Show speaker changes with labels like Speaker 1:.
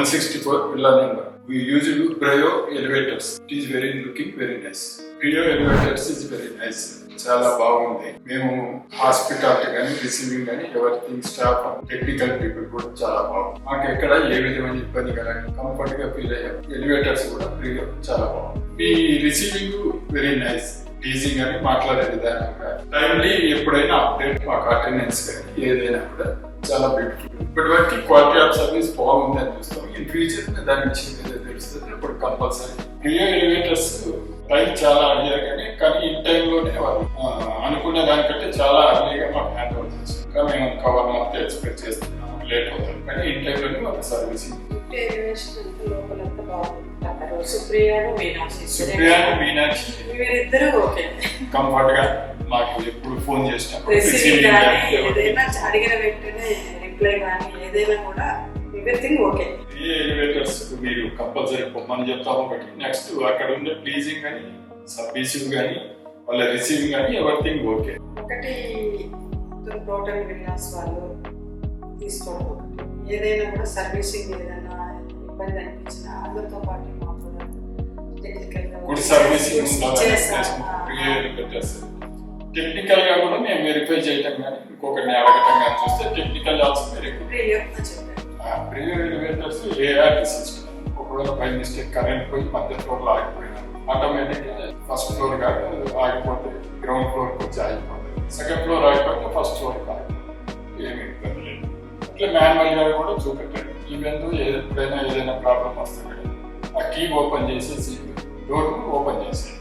Speaker 1: 164 villa number. We use Brio elevators. It is looking very nice. Brio elevators is very nice. చాలా బాగుంది. మేము hospitality కానీ receiving కానీ everything staff technical people కూడా చాలా బాగుంది. మాకు ఎక్కడ ఏ విధమైన ఇబ్బంది కానీ కంఫర్ట్ గా ఫీల్ అయ్యాం. ఎలివేటర్స్ కూడా Brio చాలా బాగుంది. ఈ రిసీవింగ్ వెరీ నైస్. టీజింగ్ అని మాట్లాడే విధానం టైమ్లీ ఎప్పుడైనా అప్డేట్ మాకు అటెండెన్స్ కానీ ఏదైనా కూడా చాలా బ్యూటిఫుల్. ఇప్పటి వరకు క్వాలిటీ ఆఫ్ సర్వీస్ బాగుంది అని చూస్తాం. ఇన్ ఫ్యూచర్ దాని విషయం తెలుస్తుంది. ఇప్పుడు కంపల్సరీ Brio ఎలివేటర్స్ టైం చాలా అడిగారు కానీ ఈ టైంలోనే వాళ్ళు అనుకునే దానికంటే చాలా అర్లీగా మాకు హ్యాండ్ ఓవర్ చేస్తారు. ఇంకా మేము కవర్ మొత్తం ఎక్స్పెక్ట్ చేస్తున్నాము, లేట్ అవుతాం కానీ ఈ టైంలోనే మాకు సర్వీసింగ్.
Speaker 2: సుప్రియాను
Speaker 1: మీనాక్షి కంఫర్ట్ గా మాకు ఎప్పుడు ఫోన్ చేసినప్పుడు
Speaker 2: అడిగిన వెంటనే రిప్లై కానీ ఏదైనా కూడా ఎవ్రీథింగ్ ఓకే.
Speaker 1: ఏ ఎలివేటర్స్ మీరు కంపల్సరీ పొమ్మని చెప్తాము. ఒకటి నెక్స్ట్ అక్కడ ఉండే ప్లీజింగ్ కానీ సర్వీసింగ్ కానీ వాళ్ళ రిసీవింగ్ కానీ ఎవ్రీథింగ్ ఓకే.
Speaker 2: ఒకటి టోటల్ విల్లాస్ వాళ్ళు తీసుకోవడం ఒకటి. ఏదైనా కూడా సర్వీసింగ్ ఏదైనా ఇబ్బంది అనిపించిన అందరితో పాటు మాకు కూడా
Speaker 1: గుడ్ సర్వీసింగ్ టెక్నికల్ గా కూడా మేము వెరిఫై చేయటం కానీ ఇంకొకరిని అడగటం కానీ చూస్తే technical also Brio elevators AR system. ఒకవేళ బై మిస్టేక్ కరెంట్ పోయి మధ్య ఫ్లోర్ లో ఆగిపోయినా ఆటోమేటిక్ ఫస్ట్ ఫ్లోర్ ఆగిపోతే గ్రౌండ్ ఫ్లోర్ వచ్చి ఆగిపోతుంది. సెకండ్ ఫ్లోర్ ఆగిపోతే ఫస్ట్ ఫ్లోర్ ఆగిపోతుంది. ఏమి ఇబ్బంది లేదు. ఇట్లా మాన్యువల్ గా కూడా చూపెట్టాడు. ఈవెన్ ఎప్పుడైనా ఏదైనా ప్రాబ్లం వస్తుంది ఆ కీ ఓపెన్ చేసేసి డోర్ ఓపెన్ చేసేది.